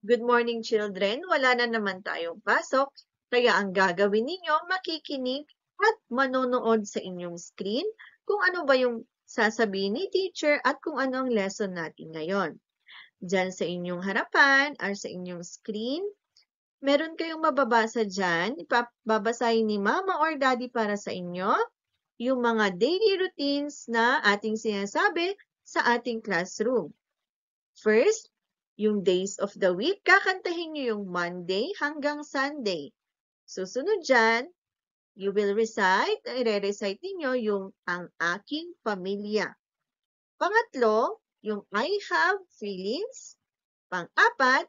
Good morning, children. Wala na naman tayong pasok, kaya ang gagawin ninyo, makikinig at manonood sa inyong screen kung ano ba yung sasabihin ni teacher at kung ano ang lesson natin ngayon. Diyan sa inyong harapan or sa inyong screen, meron kayong mababasa dyan, babasahin ni mama or daddy para sa inyo, yung mga daily routines na ating sinasabi sa ating classroom. First, yung days of the week, kakantahin nyo yung Monday hanggang Sunday. Susunod dyan, you will recite, i-recite ninyo yung ang aking pamilya. Pangatlo, yung I have feelings. Pang-apat,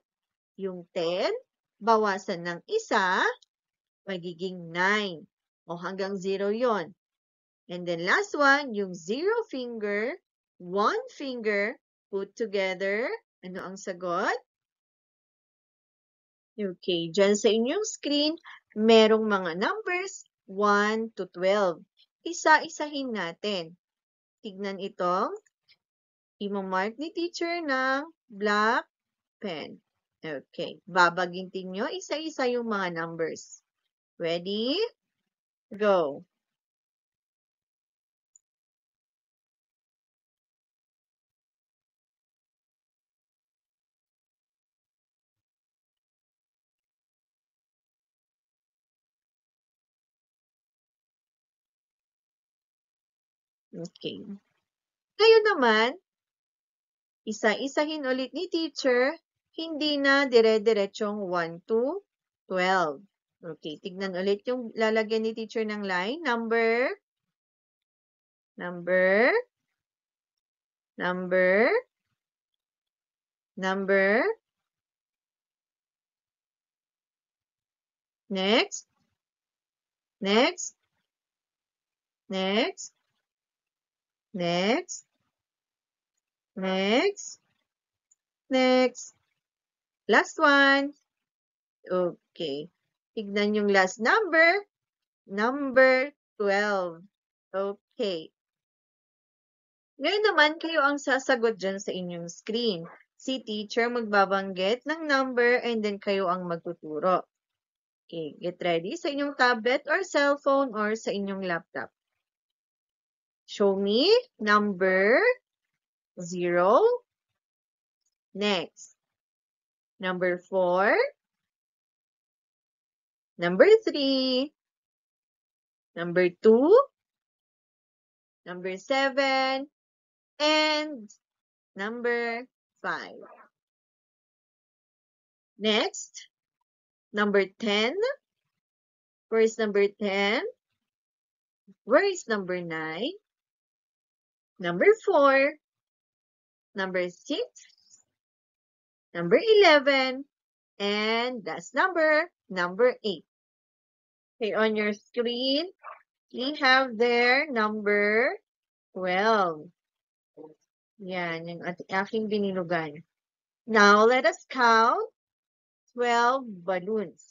yung 10, bawasan ng isa, magiging 9. O hanggang 0 yon. And then last one, yung 0 finger, 1 finger, put together. Ano ang sagot? Okay, dyan sa inyong screen, merong mga numbers 1 to 12. Isa-isahin natin. Tignan itong i-mark ni teacher ng black pen. Okay, babagintin nyo isa-isa yung mga numbers. Ready? Go! Okay. Ngayon naman, isa-isahin ulit ni teacher, hindi na dire-diretsong 1 to 12. Okay, tignan ulit yung lalagyan ni teacher ng line. Number, number, number, number. Next, next, next, next, next, next. Last one. Okay. Tignan yung last number. Number 12. Okay. Ngayon naman, kayo ang sasagot dyan sa inyong screen. Si teacher magbabanggit ng number and then kayo ang magtuturo. Okay, get ready sa inyong tablet or cellphone or sa inyong laptop. Show me number 0. Next. Number 4. Number 3. Number 2. Number 7. And number 5. Next. Number 10. Where is number 10? Where is number 9? Number 4. Number 6. Number 11. And last number 8. Okay, on your screen, we have there number 12. Yan, yung aking binilugan. Now, let us count 12 balloons.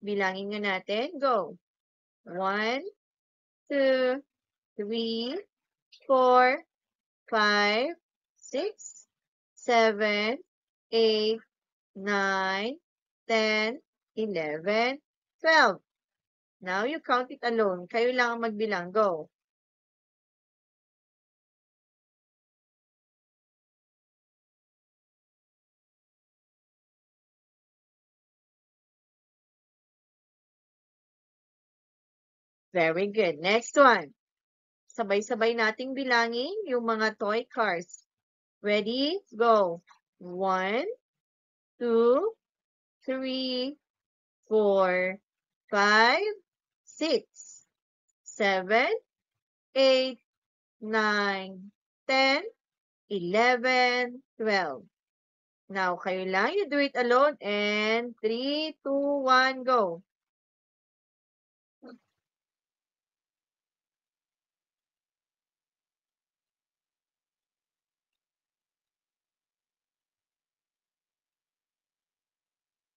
Bilangin nga natin. Go. 1, 2, 3, 4, 5, 6, 7, 8, 9, 10, 11, 12. Now, you count it alone. Kayo lang ang magbilang. Go. Very good. Next one. Sabay-sabay nating bilangin yung mga toy cars. Ready? Go. 1, 2, 3, 4, 5, 6, 7, 8, 9, 10, 11, 12. Now, kayo lang. You do it alone. And 3, 2, 1, go.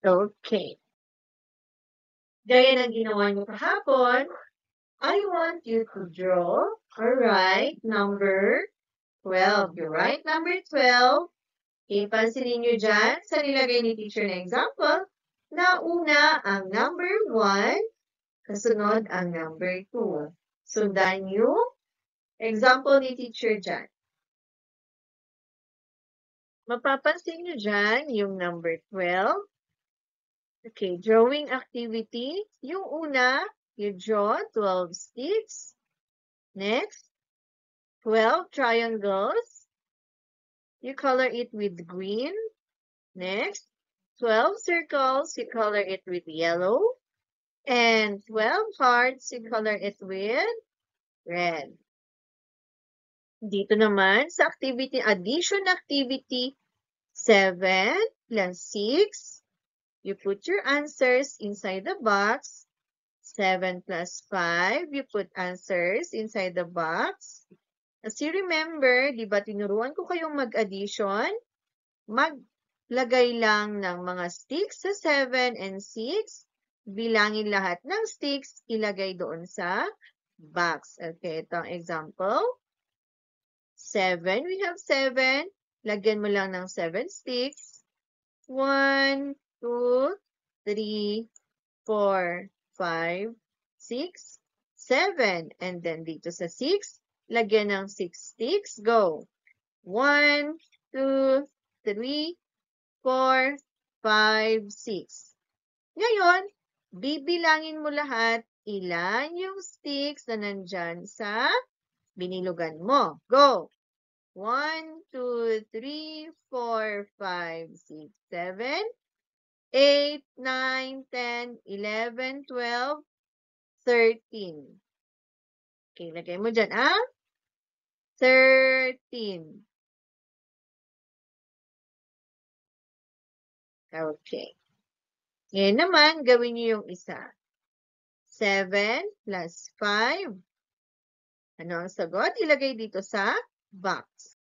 Okay. Gaya ng ginawa niyo kahapon, I want you to draw or write number 12. You write number 12 Okay, pansinin nyo dyan sa nilagay ni teacher na example, na una ang number 1, kasunod ang number 2. Sundan yung example ni teacher dyan. Mapapansin nyo dyan yung number 12. Okay, drawing activity. Yung una, you draw 12 sticks. Next, 12 triangles. You color it with green. Next, 12 circles. You color it with yellow. And 12 hearts, you color it with red. Dito naman sa activity, addition activity, 7 plus 6. You put your answers inside the box. 7 plus 5, you put answers inside the box. As you remember, di ba tinuruan ko kayong mag-addition? Maglagay lang ng mga sticks sa 7 and 6. Bilangin lahat ng sticks, ilagay doon sa box. Okay, ito ang example. 7, we have 7. Lagyan mo lang ng 7 sticks. 1, 2, 3, 4, 5, 6, 7. And then dito sa 6, lagyan ng 6 sticks. Go. 1, 2, 3, 4, 5, 6. Ngayon, bibilangin mo lahat ilan yung sticks na nandyan sa binilugan mo. Go. 1, 2, 3, 4, 5, 6, 7, 8, 9, 10, 11, 12, 13. Okay, lagay mo dyan, 13. Okay. Ngayon naman, gawin niyo yung isa. 7 plus 5. Ano ang sagot? Ilagay dito sa box.